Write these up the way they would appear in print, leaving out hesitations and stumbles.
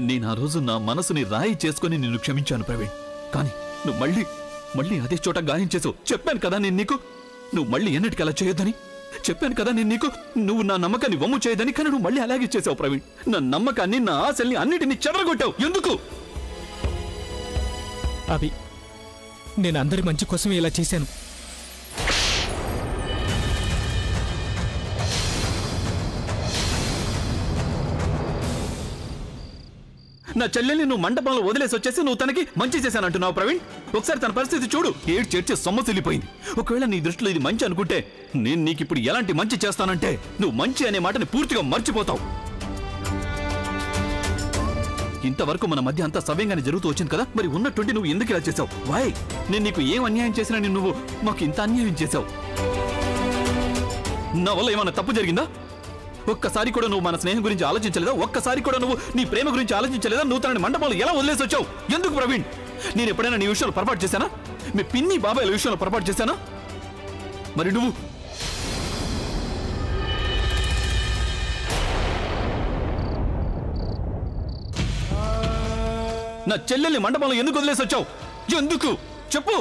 నేను ఆ రోజు నా మనసుని రాయి చేసుకుని నిన్ను క్షమించాను ప్రవీణ్. కానీ నువ్వు మళ్ళీ అదే చోట గాయం చేసావు. చెప్పాను కదా నేను నీకు, నువ్వు మళ్ళీ ఎన్నటికి అలా చేయొద్దని. చెప్పాను కదా నేను నీకు, నువ్వు నా నమ్మకాన్ని వమ్ము చేయదని. కానీ నువ్వు మళ్ళీ అలాగే చేసావు ప్రవీణ్. నా నమ్మకాన్ని, నా ఆశల్ని అన్నిటినీ చెదరగొట్టావు. ఎందుకు? అభి, నేను అందరి మంచి కోసమే ఇలా చేశాను. నా చెల్లెల్ని నువ్వు మండపంలో వదిలేసి వచ్చేసి నువ్వు తనకి మంచి చేశానంటున్నావు ప్రవీణ్. ఒకసారి తన పరిస్థితి చూడు, ఏడ్చేడ్చే సొమ్మసిల్లిపోయింది. ఒకవేళ నీ దృష్టిలో ఇది మంచి అనుకుంటే నేను నీకు ఇప్పుడు ఎలాంటి మంచి చేస్తానంటే నువ్వు మంచి అనే మాటని పూర్తిగా మర్చిపోతావు. ఇంతవరకు మన మధ్య అంతా సవ్యంగానే జరుగుతూ వచ్చింది కదా, మరి ఉన్నట్టుండి నువ్వు ఎందుకు ఇలా చేసావు? వాయ్, నేను నీకు ఏం అన్యాయం చేసినా నువ్వు మాకు ఇంత అన్యాయం చేసావు. నా వల్ల ఏమైనా తప్పు జరిగిందా? ఒక్కసారి కూడా నువ్వు మన స్నేహం గురించి ఆలోచించలేదా? ఒక్కసారి కూడా నువ్వు నీ ప్రేమ గురించి ఆలోచించలేదా? నువ్వు తనని మండపంలో ఎలా వదిలేసి వచ్చావు? ఎందుకు ప్రవీణ్? నేను ఎప్పుడైనా నీ విషయంలో పొరపాటు చేశానా? మీ పిన్ని బాబాయ్ల విషయంలో పొరపాటు చేశానా? మరి నువ్వు నా చెల్లెల్ని మండపంలో ఎందుకు వదిలేసి వచ్చావు? ఎందుకు చెప్పు.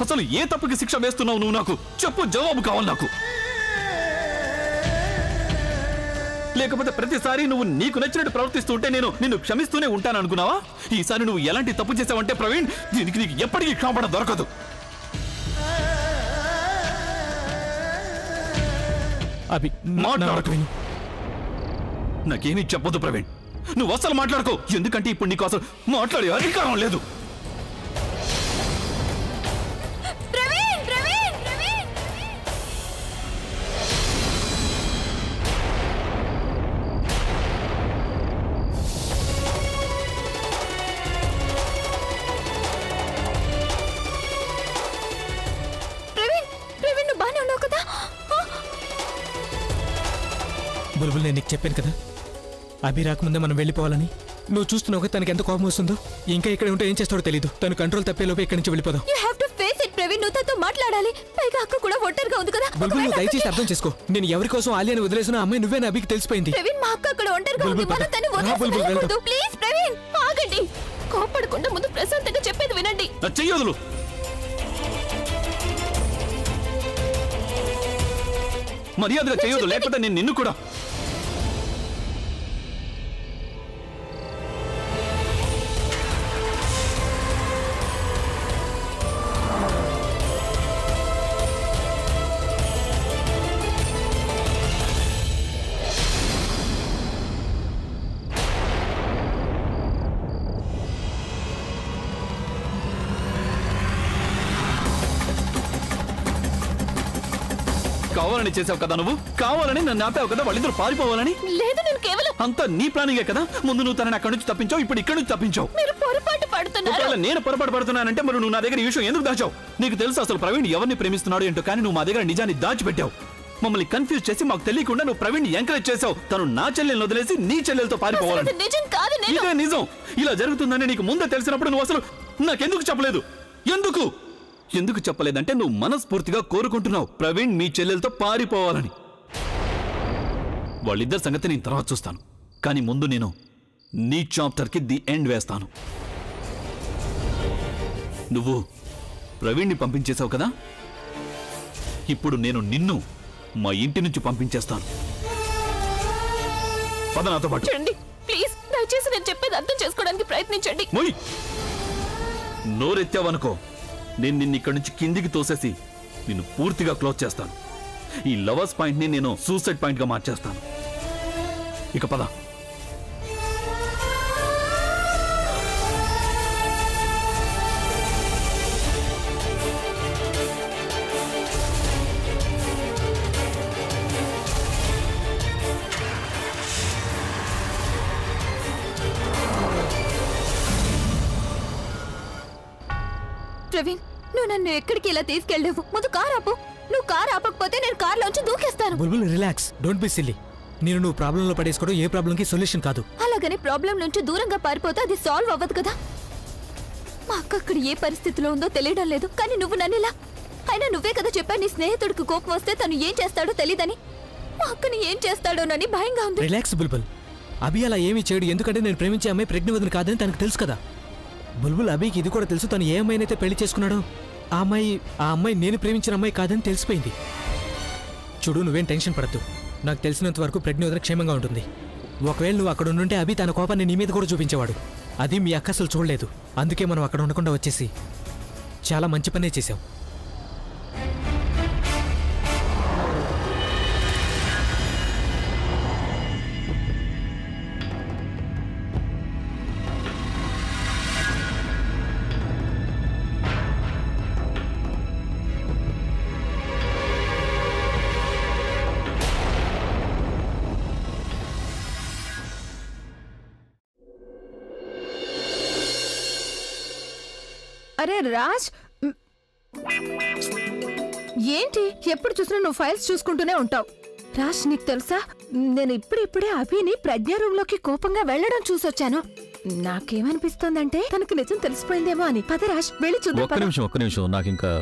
అసలు ఏ తప్పుకి శిక్ష వేస్తున్నావు నువ్వు? నాకు చెప్పు, జవాబు కావాలి నాకు. లేకపోతే ప్రతిసారి నువ్వు నీకు నచ్చినట్టు ప్రవర్తిస్తూ ఉంటే నేను నిన్ను క్షమిస్తూనే ఉంటాను అనుకున్నావా? ఈసారి నువ్వు ఎలాంటి తప్పు చేసావంటే ప్రవీణ్, దీనికి నీకు ఎప్పటికీ క్షమాపణ దొరకదు. అభి, మాట్లాడకు. నాకేమీ చెప్పొద్దు ప్రవీణ్, నువ్వు అసలు మాట్లాడుకో. ఎందుకంటే ఇప్పుడు నీకు అసలు మాట్లాడే అధికారం లేదు. బుల్బుల్, నేను నీకు చెప్పాను కదా అభి రాకముందే మనం వెళ్ళిపోవాలని. నువ్వు చూస్తున్నావు తనకి ఎంత కోపం వస్తుందో. ఇంకా ఇక్కడ ఉంటే ఏం చేస్తాడో తెలీదు. తను కంట్రోల్ తప్పేలోపు ఇక్కడి నుంచి వెళ్ళిపోదాం. మాట్లాడాలి. పైగా అక్క కూడా ఒంటరిగా ఉంది కదా. బుల్బుల్, నువ్వు దయచేసి అర్థం చేసుకో. నేను ఎవరి కోసం ఆలియాని వదిలేసిన అమ్మాయి నువ్వే నా అభికి తెలిసిపోయింది. ప్రవీణ్, మా అక్క అక్కడ ఒంటరిగా ఉంది. మనం తన్ని వదిలేయకూడదు. ప్లీజ్ ప్రవీణ్, ఆగండి. కోపడకుండా ముందు ప్రశాంతంగా చెప్పేది వినండి. చెయ్యొదులు. మర్యాదగా చేయొద్దు, లేకపోతే నేను నిన్ను కూడా. కావాలని చేసావు కదా, నువ్వు కావాలని నన్ను ఆపావు కదా, వాళ్ళిద్దరు పారిపోవాలని. లేదు, నేను కేవలం అంతా నీ ప్లానింగే కదా. ముందు నువ్వు తనని అక్కడి నుంచి తప్పించావు, ఇప్పుడు ఇక్కడి నుంచి తప్పించావు. మీరు పొరపాటు పడుతున్నారు. నేను పొరపాటు పడుతున్నానంటే మరి నువ్వు నా దగ్గర ఈ విషయం ఎందుకు దాచావు? నీకు తెలుసు అసలు ప్రవీణ్ ఎవరిని ప్రేమిస్తున్నాడు ఏంటో, కానీ నువ్వు మా దగ్గర నిజాన్ని దాచిపెట్టావు. మమ్మల్ని కన్ఫ్యూజ్ చేసి మాకు తెలియకుండా నువ్వు ప్రవీణ్ ఎంకరేజ్ చేసావు. తను నా చెల్లెల్ని వదిలేసి నీ చెల్లెలతో పారిపోవాలని. ఇదే నిజం. ఇలా జరుగుతుందని నీకు ముందే తెలిసినప్పుడు నువ్వు అసలు నాకెందుకు చెప్పలేదు? ఎందుకు చెప్పలేదంటే నువ్వు మనస్ఫూర్తిగా కోరుకుంటున్నావు ప్రవీణ్ మీ చెల్లెలతో పారిపోవాలని. వాళ్ళిద్దరి సంగతి నేను తర్వాత చూస్తాను, కానీ ముందు నేను నీ చాప్టర్కి ది ఎండ్ వేస్తాను. నువ్వు ప్రవీణ్ని పంపించేశావు కదా, ఇప్పుడు నేను నిన్ను మా ఇంటి నుంచి పంపించేస్తాను. పద నాతో పాటు. ప్లీజ్, దయచేసి నేను చెప్పేది అర్థం చేసుకోవడానికి ప్రయత్నించండి. నోరెత్తావనుకో, నేను నిన్ను ఇక్కడి నుంచి కిందికి తోసేసి నిన్ను పూర్తిగా క్లోజ్ చేస్తాను. ఈ లవర్స్ పాయింట్ ని నేను సూసైడ్ పాయింట్ గా మార్చేస్తాను. ఇక పద. ప్రవీణ్, నువ్వు నన్ను ఎక్కడికి ఇలా తీసుకెళ్ళలేవు. ముందు కార్ ఆపు. నువ్వు కార్ ఆపకపోతే నేను కార్లోంచి దూకేస్తాను. బుల్బుల్, రిలాక్స్, డోంట్ బి సిల్లీ. నువ్వు ప్రాబ్లంలో పడేసుకోవడం ఏ ప్రాబ్లంకి సొల్యూషన్ కాదు. అలాగని ప్రాబ్లం నుంచి దూరంగా పారిపోతే అది సాల్వ్ అవ్వదు కదా. మా అక్క అక్కడ ఏ పరిస్థితిలో ఉందో తెలియడం లేదు, కానీ నువ్వు నన్ను ఇలా. అయినా నువ్వే కదా చెప్పా నీ స్నేహితుడికి కోపం వస్తే తను ఏం చేస్తాడో తెలీదని. మా అక్కని ఏం చేస్తాడోనని భయంగా ఉంది. రిలాక్స్ బుల్బుల్. అభి అలా ఏమీ చేయడు, ఎందుకంటే నేను ప్రేమించే అమ్మాయి ప్రెగ్నెంట్ కాదని తనకు తెలుసు కదా. బుల్బుల్, అభికి ఇది కూడా తెలుసు. తను ఏ అమ్మాయినైతే పెళ్లి చేసుకున్నాడో ఆ అమ్మాయి నేను ప్రేమించిన అమ్మాయి కాదని తెలిసిపోయింది. చూడు, నువ్వేం టెన్షన్ పడద్దు. నాకు తెలిసినంత వరకు ప్రెగ్నెంట్ క్షేమంగా ఉంటుంది. ఒకవేళ నువ్వు అక్కడ ఉండుంటే అభి తన కోపాన్ని నీ మీద కూడా చూపించేవాడు. అది మీ అక్క అసలు చూడలేదు. అందుకే మనం అక్కడ ఉండకుండా వచ్చేసి చాలా మంచి పనే చేశాం. అరే రాజ్, ఏంటి ఎప్పుడు చూసినా నువ్వు ఫైల్స్ చూసుకుంటూనే ఉంటావు. రాజ్, నీకు తెలుసా, నేను ఇప్పుడిప్పుడే అభిని ప్రజ్ఞా రూమ్ లోకి కోపంగా వెళ్లడం చూసొచ్చాను. నాకేమనిపిస్తోందంటే తనకు నిజం తెలిసిపోయిందేమో అని. పద రాజ్, వెళ్ళి చూద్దాం. ఒక్క నిమిషం, నాకింకా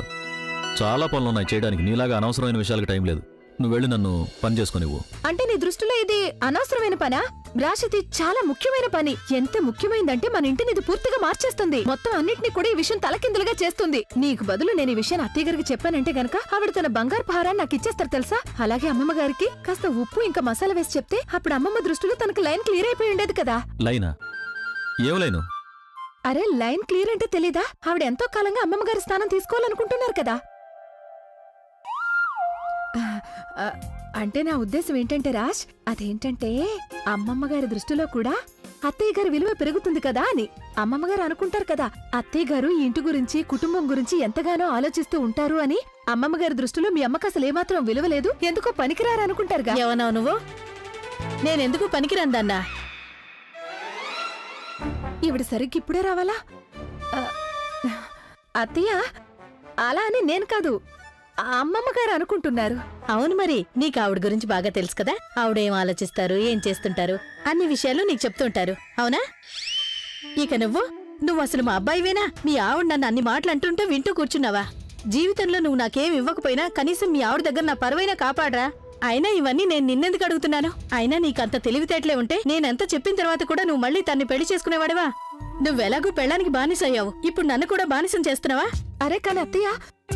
చాలా పనులున్నాయి చేయడానికి. నీలాగా అనవసరమైన విషయాలకు టైం లేదు. నువ్వు వెళ్ళి నన్ను పని చేసుకునివ్వు. అంటే నీ దృష్టిలో ఇది అనవసరమైన పనా? రాజ్, ఇది చాలా ముఖ్యమైన పని. ఎంత ముఖ్యమైందంటే మన ఇంటిని ఇది పూర్తిగా మార్చేస్తుంది. మొత్తం అన్నిటినీ కూడా ఈ విషయం తలకిందులుగా చేస్తుంది. నీకు బదులు నేను ఈ విషయాన్ని అత్తయ్య గారికి చెప్పానంటే గనక ఆవిడ తన బంగారు పహారాన్ని నాకు ఇచ్చేస్తారు తెలుసా. అలాగే అమ్మమ్మ గారికి కాస్త ఉప్పు ఇంకా మసాలా వేసి చెప్తే అప్పుడు అమ్మమ్మ దృష్టిలో తనకు లైన్ క్లియర్ అయిపోయి ఉండేది కదా. లైనా? ఏం లైను? అరే, లైన్ క్లియర్ అంటే తెలీదా? ఆవిడ ఎంతో కాలంగా అమ్మమ్మ గారి స్థానం తీసుకోవాలనుకుంటున్నారు కదా. అంటే నా ఉద్దేశం ఏంటంటే రాజ్, అదేంటంటే అమ్మమ్మ గారి దృష్టిలో కూడా అత్తయ్య గారి విలువ పెరుగుతుంది కదా అని. అమ్మమ్మ గారు అనుకుంటారు కదా, అత్తయ్య గారు ఈ ఇంటి గురించి కుటుంబం గురించి ఎంతగానో ఆలోచిస్తూ ఉంటారు అని. అమ్మమ్మ గారి దృష్టిలో మీ అమ్మకు అసలు ఏమాత్రం విలువ లేదు, ఎందుకో పనికిరారు అనుకుంటారుగా. ఏమన్నా నువ్వు? నేనెందుకు పనికిరాందన్నా? ఈవిడ సరిగ్గా ఇప్పుడే రావాలా? అత్తయ్య, అలా అని నేను కాదు, అమ్మమ్మ గారు అనుకుంటున్నారు. అవును, మరి నీకు ఆవిడ గురించి బాగా తెలుసు కదా. ఆవిడేం ఆలోచిస్తారు, ఏం చేస్తుంటారు, అన్ని విషయాలు నీకు చెప్తుంటారు, అవునా? ఇక నువ్వు అసలు మా అబ్బాయివేనా? మీ ఆవిడ నన్ను అన్ని మాటలు అంటుంటే వింటూ కూర్చున్నావా? జీవితంలో నువ్వు నాకేం ఇవ్వకపోయినా కనీసం మీ ఆవిడ దగ్గర నా పరువైనా కాపాడరా? అయినా ఇవన్నీ నేను నిన్నెందుకు అడుగుతున్నాను? అయినా నీకంత తెలివితేటలే ఉంటే నేనెంత చెప్పిన తర్వాత కూడా నువ్వు మళ్ళీ తన్ని పెళ్లి చేసుకునేవాడివా? నువ్వెలాగూ పెళ్ళానికి బానిసయ్యావు, ఇప్పుడు నన్ను కూడా బానిసం చేస్తున్నావా? అరే కానీ అత్తయ్య,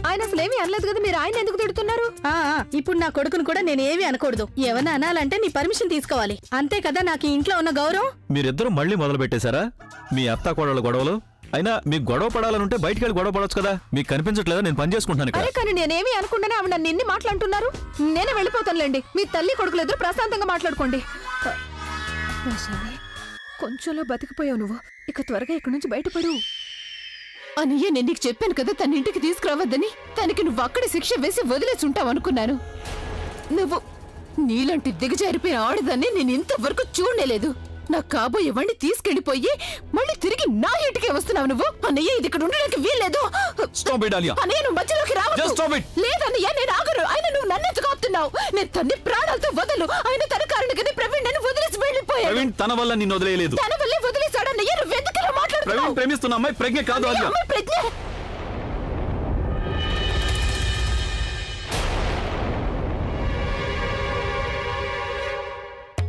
ఆయన అసలేమీ అనలేదు కదా, మీరు ఆయన ఎందుకు తిడుతున్నారు? ఇప్పుడు నా కొడుకును కూడా నేనేమీ అనకూడదు. ఏమన్నా అనాలంటే నీ పర్మిషన్ తీసుకోవాలి, అంతే కదా నాకు ఈ ఇంట్లో ఉన్న గౌరవం. మీరిద్దరూ మళ్ళీ మొదలు పెట్టేశారా మీ అత్తా కోడళ్ళ గొడవలు? అయినా మీకు గొడవ పడాలనుంటే బయటికి వెళ్ళి గొడవ పడొచ్చు కదా. మీకు కనిపించట్లేదా నేను పని చేసుకుంటున్నాను? అరే కానీ నేనేమీ అనుకుంటానే ఆవిడ నన్ను ఇన్ని మాట్లాడుతున్నారు. నేనే వెళ్ళిపోతానులేండి, మీ తల్లి కొడుకులు ఎదురు ప్రశాంతంగా మాట్లాడుకోండి. కొంచెంలో బతికిపోయావు నువ్వు, ఇక త్వరగా ఇక్కడి నుంచి బయటపడు. అన్నయ్య, నేను నీకు చెప్పాను కదా తన ఇంటికి తీసుకురావద్దని. తనకి నువ్వు అక్కడే శిక్ష వేసి వదిలేసి ఉంటావు అనుకున్నాను. నువ్వు నీలాంటి దిగజారిపోయిన ఆడదాన్ని నేను ఇంతవరకు చూడలేదు. నా కాబోయే వాణ్ణి తీసుకెళ్లిపోయి మళ్ళీ తిరిగి నా ఇంటికే వస్తున్నావు నువ్వు. అన్నయ్య, ఇది ఇక్కడ ఉండడానికి వీల్లేదు. అన్నయ్య, నువ్వు మధ్యలోకి రావద్దు. లేదన్నయ్య, నేను ఆగరు. ఆయన నువ్వు నన్నెందుకు ఆపుతున్నావు? నేను తన్ని ప్రాణాలతో వదలు. ఆయన తన కారణంగానే ప్రవీణ్ నన్ను వదిలేసి వెళ్ళిపోయాడు. ప్రవీణ్ తన వల్ల నిన్ను వదిలేయలేదు. తన వల్లే వదిలేశాడు అన్నయ్య. నువ్వెందుకు ఇలా మాట్లాడుతున్నావు? ప్రవీణ్ ప్రేమిస్తున్న అమ్మాయి ప్రజ్ఞ కాదు. ప్రజ్ఞ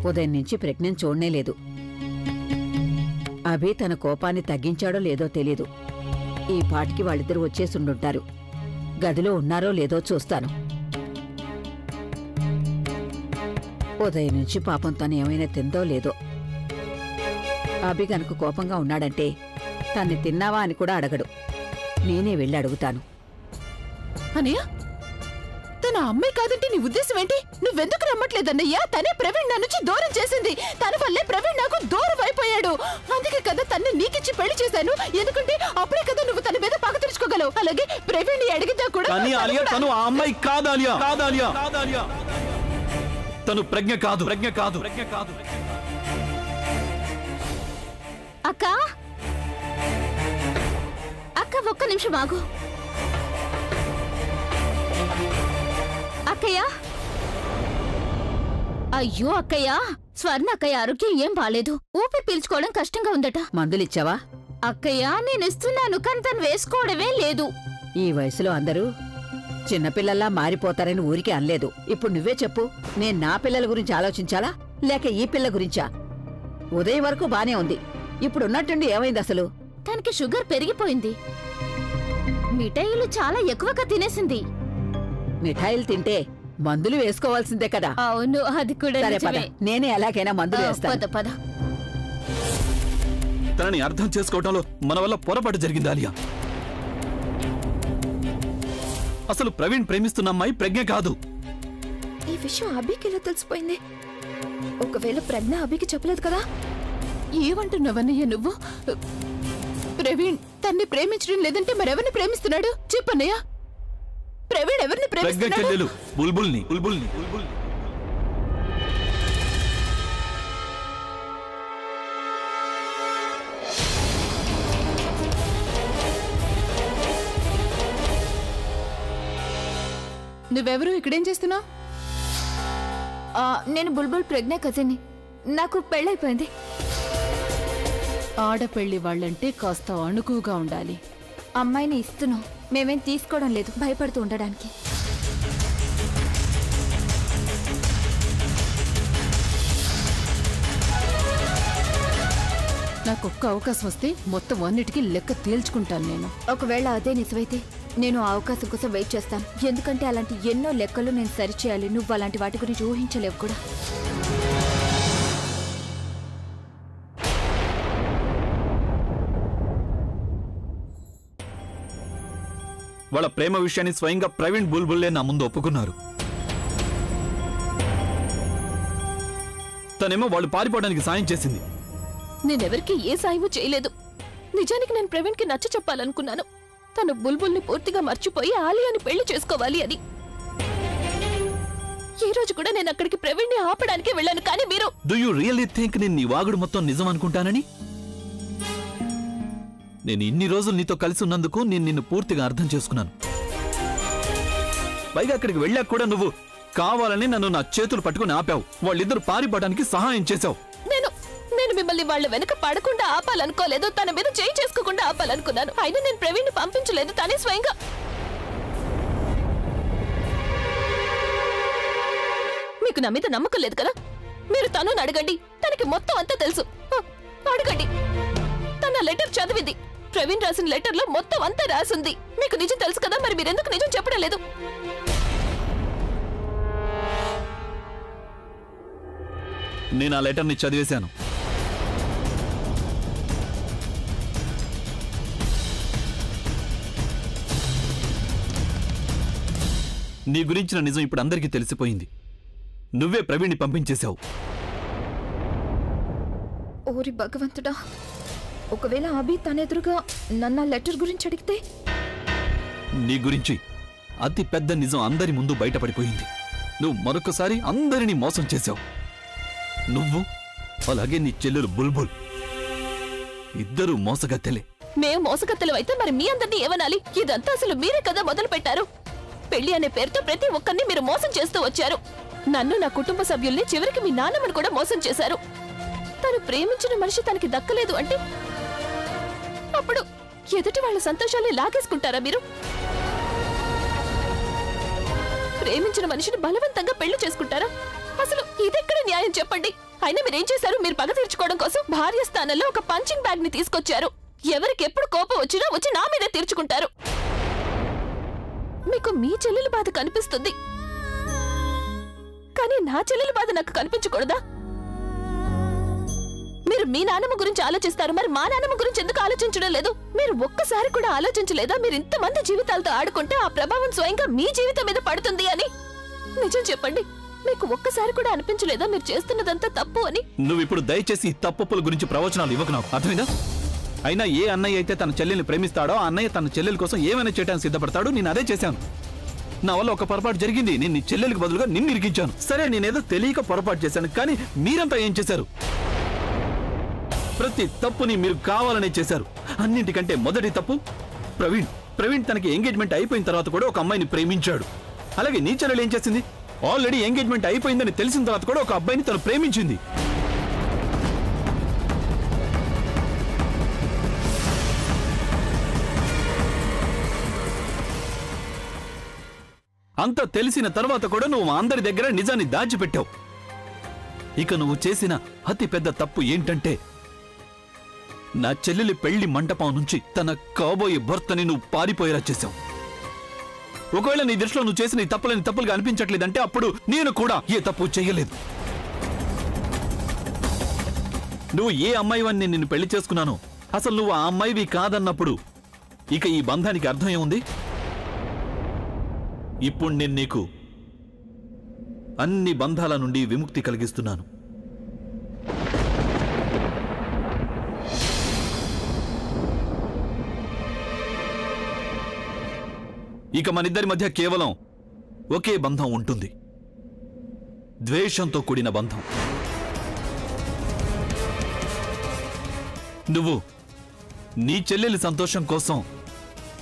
ఉదయం నుంచి ప్రజ్ఞను చూడనే లేదు. అభి తన కోపాన్ని తగ్గించాడో లేదో తెలీదు. ఈ పాటికి వాళ్ళిద్దరూ వచ్చేసుండుంటారు. గదిలో ఉన్నారో లేదో చూస్తాను. ఉదయం నుంచి పాపం తను ఏమైనా తిందో లేదో. అభి గనుక కోపంగా ఉన్నాడంటే తన్ని తిన్నావా అని కూడా అడగడు. నేనే వెళ్ళి అడుగుతాను. అన్నయ్య, తన అమ్మాయి కాదంటే నీ ఉద్దేశం ఏంటి? నువ్వెందుకు నమ్మట్లేదన్నయ్యా? తనే ప్రవీణ్ నా నుంచి దూరం చేసింది. తన వల్లే ప్రవీణ్ నాకు దూరం అయిపోయాడు. అందుకే కదా తన్ని నీకిచ్చి పెళ్లి చేశాను. ఎందుకంటే అప్పుడే కదా నువ్వు తన మీద పగ తీర్చుకోగలవు. అలాగే ప్రవీణ్ అడిగితే కూడా తను ఆ అమ్మాయి కాదు ఆలియా. తను ప్రజ్ఞ కాదు. అక్క, ఒక్క నిమిషం ఆగు. అక్కయ్య, అయ్యో అక్కయ్య, స్వర్ణ అక్కయ్య ఆరోగ్యం ఏం బాలేదు. ఊపిరి పీల్చుకోవడం కష్టంగా ఉందట. మందులిచ్చావా? అక్కయ్య, నేను ఇస్తున్నాను కానీ తను వేసుకోవడమే లేదు. ఈ వయసులో అందరూ చిన్నపిల్లల్లా మారిపోతారని ఊరికే అనలేదు. ఇప్పుడు నువ్వే చెప్పు, నేను నా పిల్లల గురించి ఆలోచించాలా లేక ఈ పిల్ల గురించా? ఉదయం వరకు బానే ఉంది, ఇప్పుడున్నట్టుండి ఏమైంది అసలు? తనకి షుగర్ పెరిగిపోయింది, మిఠాయిలు చాలా ఎక్కువగా తినేసింది. మిఠాయిలు తింటే మందులు వేసుకోవాల్సిందే కదా. అవును, అది కూడా సరే పద, నేనే ఎలాగైనా మందులు వేస్తాను. పద. తనని అర్థం చేసుకోవటంలో మన వల్ల పొరపాటు జరిగింది ఆలియా. అసలు ప్రవీణ్ ప్రేమిస్తున్న అమ్మాయి ప్రజ్ఞ కాదు. ఈ విషయం అభికి ఎలా తెలిసిపోయింది? ఒకవేళ ప్రజ్ఞ అభికి చెప్పలేదు కదా? ఏమంటున్నావన్నయ్య నువ్వు? ప్రవీణ్ తన్ని ప్రేమించడం లేదంటే మరెవరిని ప్రేమిస్తున్నాడు చెప్పన్నయ్య? ప్రవీణ్ ఎవరిని ప్రజ్ఞ ప్రేమిస్తున్నాడు? చెల్లెలు బుల్బుల్ని. నువ్వెవరు? ఇక్కడేం చేస్తున్నావు? నేను బుల్బుల్ ప్రజ్ఞ కజిన్ని. నాకు పెళ్ళైపోయింది. ఆడపెళ్లి వాళ్ళంటే కాస్త అణుకుగా ఉండాలి. అమ్మాయిని ఇస్తున్నాం, మేమేం తీసుకోవడం లేదు, భయపడుతూ ఉండడానికి. నాకొక్క అవకాశం వస్తే మొత్తం అన్నిటికీ లెక్క తేల్చుకుంటాను నేను. ఒకవేళ అదే నిజమైతే నేను ఆ అవకాశం కోసం వెయిట్ చేస్తాను. ఎందుకంటే అలాంటి ఎన్నో లెక్కలు నేను సరిచేయాలి. నువ్వు అలాంటి వాటి గురించి ఊహించలేవు కూడా. వాళ్ళ ప్రేమ విషయాన్ని స్వయంగా ప్రవీణ్ బుల్బుల్లే నా ముందు ఒప్పుకున్నారు. తనేమో వాళ్ళు పారిపోవడానికి సాయం చేసింది. నేనెవరికి ఏ సాయము చేయలేదు. నిజానికి నేను ప్రవీణ్కి నచ్చ చెప్పాలనుకున్నాను. తను బుల్బుల్ని పూర్తిగా మర్చిపోయి ఆలియాని పెళ్లి చేసుకోవాలి అని. ఈ రోజు కూడా నేను అక్కడికి ప్రవీణ్ని ఆపడానికి వెళ్ళాను. కానీ మీరు డూ యూ రియల్లీ థింక్ నేను నీ వాగుడు మొత్తం నిజం అనుకుంటానని? నేను ఇన్ని రోజులు నీతో కలిసి ఉన్నందుకు నేను నిన్ను పూర్తిగా అర్థం చేసుకున్నాను. పైగా అక్కడికి వెళ్ళాక కూడా నువ్వు కావాలని నన్ను నా చేతులు పట్టుకుని ఆపావు. వాళ్ళిద్దరు పారిపోవడానికి సహాయం చేశావు. నేను మిమ్మల్ని వాళ్ళ వెనక పడకుండా ఆపాలనుకోలేదు. తన మీద చేయి చేసుకోకుండా ఆపాలనుకున్నాను. అయినా నేను ప్రవీణ్ని పంపించలేదు. తనే స్వయంగా. మీకు నా మీద నమ్మకం లేదు కదా? మీరు తను అడగండి, తనకి మొత్తం అంతా తెలుసు. అడగండి. తన లెటర్ చదివింది. ప్రవీణ్ రాసిన లెటర్ లో మొత్తం అంతా రాసింది. మీకు నిజం తెలుసు కదా, మరి మీరెందుకు నిజం చెప్పడం లేదు? నేను ఆ లెటర్ని చదివేశాను. నీ గురించిన నిజం ఇప్పుడు అందరికీ తెలిసిపోయింది. నువ్వే ప్రవీణ్ని పంపించేశావు. ఓరి భగవంతుడా, ఒకవేళ అభి తన ఎదురుగా నన్న లెటర్ గురించి అడిగితే? నీ గురించి అతి పెద్ద నిజం అందరి ముందు బయటపడిపోయింది. నువ్వు మరొకసారి అందరినీ మోసం చేశావు. నువ్వు అలాగే నీ చెల్లెలు బుల్బుల్ ఇద్దరు మోసగత్తెలే. మేము మోసగత్తెలవైతే మరి మీ అందరినీ ఏమనాలి? ఇదంతా అసలు మీరే కదా మొదలు పెట్టారు. పెళ్లి అనే పేరుతో ప్రతి ఒక్కరిని మీరు మోసం చేస్తూ వచ్చారు. నన్ను, నా కుటుంబ సభ్యుల్ని, చివరికి మీ నాన్నమ్మని కూడా మోసం చేశారు. తను ప్రేమించిన మనిషి తనకి దక్కలేదు అంటే అప్పుడు ఎదుటి వాళ్ళ సంతోషాన్ని లాగేసుకుంటారా మీరు? ప్రేమించిన మనిషిని బలవంతంగా పెళ్లి చేసుకుంటారా? అసలు ఇదెక్కడ న్యాయం చెప్పండి? అయినా మీరేం చేశారు? మీరు పగ తీర్చుకోవడం కోసం భార్య స్థానంలో ఒక పంచింగ్ బ్యాగ్ ని తీసుకొచ్చారు. ఎవరికి ఎప్పుడు కోపం వచ్చినా వచ్చి నా మీదే తీర్చుకుంటారు. మీకు మీ చెల్లెల బాధ కనిపిస్తుంది, కానీ నా చెల్లెల బాధ నాకు కనిపించకూడదా? మీరు మీ నాన్నమ్మ గురించి ఆలోచిస్తారు, మరి మా నాన్నమ్మ గురించి ఎందుకు ఆలోచించడం లేదు? మీరు ఒక్కసారి కూడా ఆలోచించలేదా? మీరు ఇంతమంది జీవితాలతో ఆడుకుంటే ఆ ప్రభావం స్వయంగా మీ జీవితం మీద పడుతుంది అని? నిజం చెప్పండి, మీకు ఒక్కసారి కూడా అనిపించలేదా మీరు చేస్తున్నదంతా తప్పు అని? నువ్వు ఇప్పుడు దయచేసి తప్పుల గురించి ప్రవచనాలు ఇవ్వకు నాకు, అర్థమైందా? అయినా ఏ అన్నయ్య అయితే తన చెల్లెల్ని ప్రేమిస్తాడో ఆ అన్నయ్య తన చెల్లెల కోసం ఏమైనా చేయడానికి సిద్ధపడతాడో నేను అదే చేశాను. నా వల్ల ఒక పొరపాటు జరిగింది. నేను నీ చెల్లెలకు బదులుగా నిన్ను ఇరికించాను. సరే, నేనేదో తెలియక పొరపాటు చేశాను, కానీ మీరంతా ఏం చేశారు? ప్రతి తప్పుని మీరు కావాలనే చేశారు. అన్నింటికంటే మొదటి తప్పు ప్రవీణ్ తనకి ఎంగేజ్మెంట్ అయిపోయిన తర్వాత కూడా ఒక అమ్మాయిని ప్రేమించాడు. అలాగే నీ చెల్లెలు ఏం చేసింది? ఆల్రెడీ ఎంగేజ్మెంట్ అయిపోయిందని తెలిసిన తర్వాత కూడా ఒక అబ్బాయిని తను ప్రేమించింది. అంత తెలిసిన తర్వాత కూడా నువ్వు మా అందరి దగ్గర నిజాన్ని దాచిపెట్టావు. ఇక నువ్వు చేసిన అతి పెద్ద తప్పు ఏంటంటే నా చెల్లెలి పెళ్లి మంటపం నుంచి తన కాబోయే భర్తని నువ్వు పారిపోయేలా చేశావు. ఒకవేళ నీ దృష్టిలో నువ్వు చేసిన ఈ తప్పులని తప్పులుగా అనిపించట్లేదంటే అప్పుడు నేను కూడా ఏ తప్పు చేయలేదు. నువ్వు ఏ అమ్మాయివని నేను నిన్ను పెళ్లి చేసుకున్నాను, అసలు నువ్వు ఆ అమ్మాయివి కాదన్నప్పుడు ఇక ఈ బంధానికి అర్థం ఏముంది? ఇప్పుడు నేను నీకు అన్ని బంధాల నుండి విముక్తి కలిగిస్తున్నాను. ఇక మనిద్దరి మధ్య కేవలం ఒకే బంధం ఉంటుంది, ద్వేషంతో కూడిన బంధం. నువ్వు నీ చెల్లెలి సంతోషం కోసం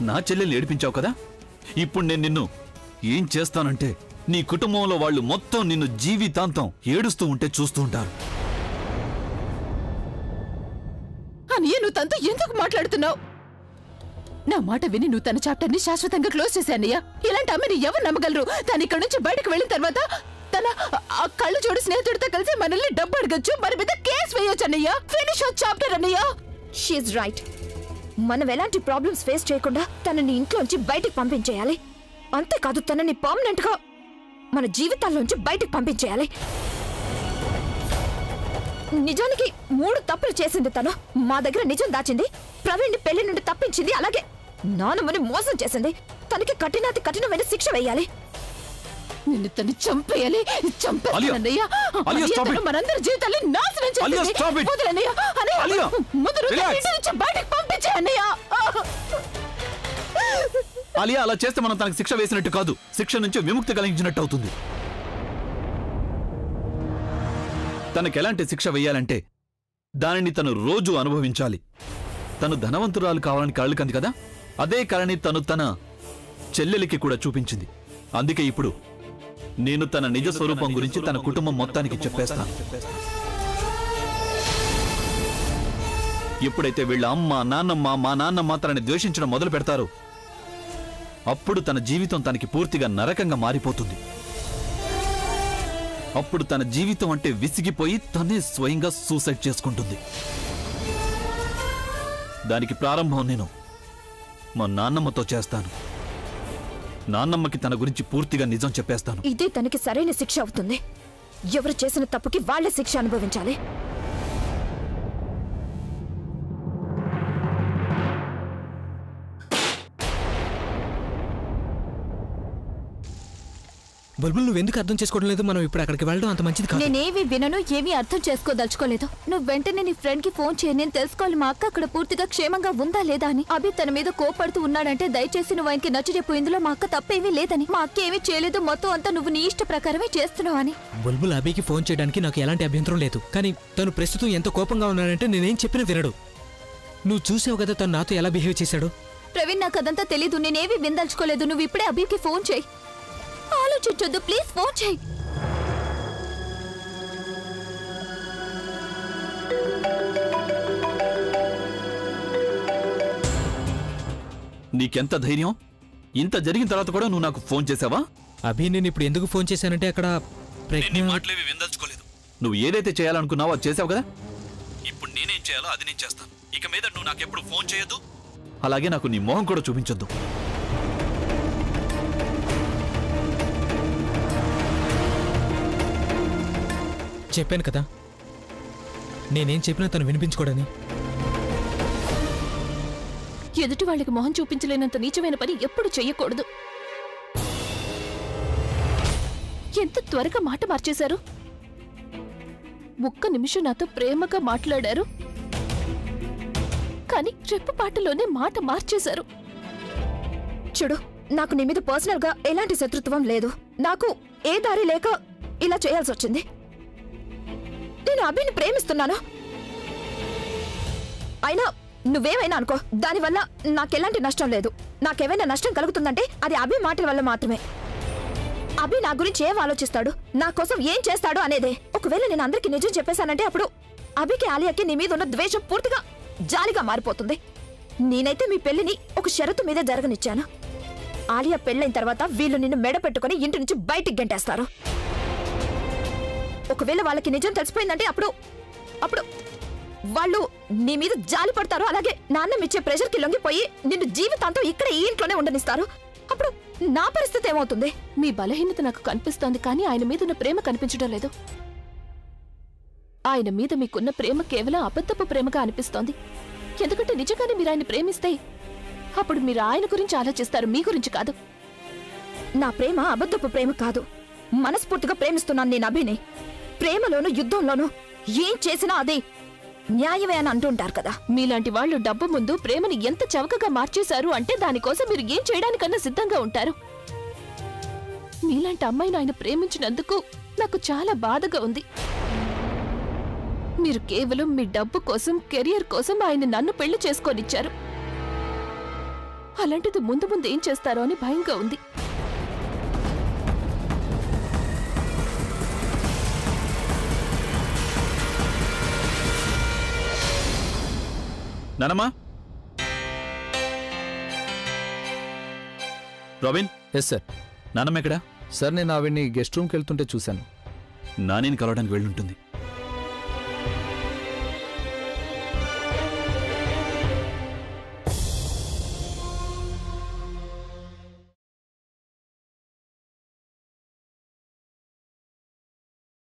నా చెల్లెల్ని ఏడిపించావు కదా. ఇప్పుడు నేను నిన్ను ఏం చేస్తానంటే నీ కుటుంబంలో వాళ్ళు మొత్తం నిన్ను జీవితాంతం ఏడుస్తూ ఉంటే చూస్తూ ఉంటారు. అన్నయ్య, నువ్వు తనతో ఎందుకు మాట్లాడుతున్నావు? నా మాట విని నువ్వు తన చాప్టర్ ని శాశ్వతంగా క్లోజ్ చేశానయ్యా. ఇలాంటి అమ్మని ఎవరు నమ్మగలరు? తను ఇక్కడ నుంచి బయటకు వెళ్ళిన తర్వాత తన ఆ కళ్ళు చూడు స్నేహితుడితో కలిసి మనల్ని డబ్బు అడగచ్చు, మన మీద కేసు వేయొచ్చు అన్నయ్య. ఫినిష్ ఆ చాప్టర్ అన్నయ్య. షీఈ్ రైట్. మనం ఎలాంటి ప్రాబ్లమ్స్ ఫేస్ చేయకుండా తనని ఇంట్లోంచి బయటికి పంపించేయాలి. అంతేకాదు, తనని పర్మనెంట్ గా మన జీవితాల్లోంచి బయటికి పంపించేయాలి. నిజానికి 3 తప్పులు చేసింది తను. మా దగ్గర నిజం దాచింది, ప్రవీణ్ పెళ్లి నుండి తప్పించింది, అలాగే నానమ్మని మోసం చేసింది. తనకి కఠినమైన శిక్ష వేయాలి. నిన్ను తను చంపేయాలి. చంపేయాలన్నయ్య. మనందరి జీవితాన్ని నాశనం చేయాలి. వదలన్నయ్య. అన్నయ్య, ముందు ఇంటి నుంచి బయటకు పంపించే అన్నయ్య. అలియా, అలా చేస్తే మనం తనకు శిక్ష వేసినట్టు కాదు, శిక్ష నుంచి విముక్తి కలిగించినట్టు అవుతుంది. తనకు ఎలాంటి శిక్ష వేయాలంటే దానిని తను రోజు అనుభవించాలి. తను ధనవంతురాలు కావాలని కళ్ళు కంది కదా, అదే కళని తను తన చెల్లెలికి కూడా చూపించింది. అందుకే ఇప్పుడు నేను తన నిజ స్వరూపం గురించి తన కుటుంబం మొత్తానికి చెప్పేస్తాను. ఎప్పుడైతే వీళ్ళ అమ్మ, నాన్నమ్మ, మా నాన్నమ్మ తనని ద్వేషించడం మొదలు పెడతారో అప్పుడు తన జీవితం తనకి పూర్తిగా నరకంగా మారిపోతుంది. అప్పుడు తన జీవితం అంటే విసిగిపోయి తనే స్వయంగా సూసైడ్ చేసుకుంటుంది. దానికి ప్రారంభం నేను మా నాన్నమ్మతో చేస్తాను. నాన్నమ్మకి తన గురించి పూర్తిగా నిజం చెప్పేస్తాను. ఇదే తనకి సరైన శిక్ష అవుతుంది. ఎవరు చేసిన తప్పుకి వాళ్ళే శిక్ష అనుభవించాలి. బుల్బుల్, నువ్వెందుకు అర్థం చేసుకోవడం లేదు? మనం ఇప్పుడు అక్కడికి వెళ్ళడం అంత మంచిది కాదు. నేనేవి వినను, ఏమీ అర్థం చేసుకోదలుచుకోలేదు. నువ్వు వెంటనే నీ ఫ్రెండ్ కి ఫోన్ చేయి. నేను తెలుసుకోవాలి మా అక్క అక్కడ పూర్తిగా క్షేమంగా ఉందా లేదా అని. అభి తన మీద కోపడుతూ ఉన్నాడంటే దయచేసి నువ్వు ఆయనకి నచ్చజెప్పు. ఇందులో మా అక్క తప్పేమీ లేదని. మా అక్క ఏమీ చేయలేదు, మొత్తం అంతా నువ్వు నీ ఇష్ట ప్రకారమే చేస్తున్నావు అని. బుల్బుల్, అభికి ఫోన్ చేయడానికి నాకు ఎలాంటి అభ్యంతరం లేదు, కానీ తను ప్రస్తుతం ఎంత కోపంగా ఉన్నాడంటే నేనేం చెప్పినా వినడు. నువ్వు చూసావు కదా తను నాతో ఎలా బిహేవ్ చేశాడు. ప్రవీణ్, నాకు అదంతా తెలీదు, నేనేవి విందలుచుకోలేదు. నువ్వు ఇప్పుడే అభికి ఫోన్ చేయి. ఆలోచించొద్దు, ప్లీజ్ ఫోన్ చేయి. నీకెంత ధైర్యం? ఇంత జరిగిన తర్వాత కూడా నువ్వు నాకు ఫోన్ చేసావా? అభి, నేను ఇప్పుడు ఎందుకు ఫోన్ చేశానంటే అక్కడ మాటలేవి విందల్చుకోలేదు. నువ్వు ఏదైతే చేయాలనుకున్నావో అది చేసావు కదా. ఇప్పుడు నేనేం చేయాలో అది నేను చేస్తాను. ఇక మీద నువ్వు నాకెప్పుడు ఫోన్ చేయొద్దు, అలాగే నాకు నీ మొహం కూడా చూపించొద్దు. చెప్పాను కదా నేనేం చెప్పినా తను వినిపించుకోడని. ఎదుటి వాళ్ళకి మొహం చూపించలేనంత నీచమైన పని ఎప్పుడు చెయ్యకూడదు. ఎంత త్వరగా మాట మార్చేశారు. 1 నిమిషం నాతో ప్రేమగా మాట్లాడారు, కానీ రెప్పపాటులోనే మాట మార్చేశారు. చూడు, నాకు నీ మీద పర్సనల్ గా ఎలాంటి శత్రుత్వం లేదు. నాకు ఏ దారి లేక ఇలా చేయాల్సి వచ్చింది. నేను అభిని ప్రేమిస్తున్నాను. అయినా నువ్వేమైనా అనుకో, దానివల్ల నాకెలాంటి నష్టం లేదు. నాకేమైనా నష్టం కలుగుతుందంటే అది అభి మాటల వల్ల మాత్రమే. అభి నా గురించి ఏం ఆలోచిస్తాడు, నా కోసం ఏం చేస్తాడు అనేదే. ఒకవేళ నేను అందరికీ నిజం చెప్పేశానంటే అప్పుడు అభికి ఆలియాకి నీ మీద ఉన్న ద్వేషం పూర్తిగా జాలిగా మారిపోతుంది. నేనైతే మీ పెళ్లిని ఒక షరతు మీదే జరగనిచ్చాను. ఆలియా పెళ్ళైన తర్వాత వీళ్ళు నిన్ను మెడ పెట్టుకుని ఇంటి నుంచి బయటికి గెంటేస్తారు. ఒకవేళ వాళ్ళకి నిజం తెలిసిపోయిందంటే అప్పుడు వాళ్ళు నీ మీద జాలి పడతారు. అలాగే నాన్న ఇచ్చే ప్రెషర్కి లొంగిపోయి నిన్ను జీవితాంతం ఇక్కడ ఈ ఇంట్లోనే ఉండనిస్తారు. అప్పుడు నా పరిస్థితి ఏమవుతుంది? మీ బలహీనత నాకు కనిపిస్తోంది, కానీ ఆయన మీద ఉన్న ప్రేమ కనిపించడం లేదు. ఆయన మీద మీకున్న ప్రేమ కేవలం అబద్ధపు ప్రేమగా అనిపిస్తోంది. ఎందుకంటే నిజంగానే మీరు ఆయన ప్రేమిస్తే అప్పుడు మీరు ఆయన గురించి ఆలోచిస్తారు, మీ గురించి కాదు. నా ప్రేమ అబద్ధపు ప్రేమ కాదు. మనస్ఫూర్తిగా ప్రేమిస్తున్నాను నేను అభిని. ప్రేమలోను యుద్ధంలోనూ ఏం చేసినా అదే న్యాయమే అని అంటుంటారు కదా. మీలాంటి వాళ్ళు డబ్బు ముందు ప్రేమని ఎంత చవకగా మార్చేశారు అంటే దానికోసం మీరు ఏం చేయడానికన్నా సిద్ధంగా ఉంటారు. మీలాంటి అమ్మాయిని ఆయన ప్రేమించినందుకు నాకు చాలా బాధగా ఉంది. మీరు కేవలం మీ డబ్బు కోసం, కెరియర్ కోసం ఆయన నన్ను పెళ్లి చేసుకోనిచ్చారు. అలాంటిది ముందు ముందు ఏం చేస్తారో అని భయంగా ఉంది. నానమ్మా, రాబిన్. Yes sir. నానమ్మ ఎక్కడా? సార్ నేను ఆవిడ్ని గెస్ట్ రూమ్కి వెళ్తుంటే చూశాను. నానిని కలవడానికి వెళ్ళుంటుంది.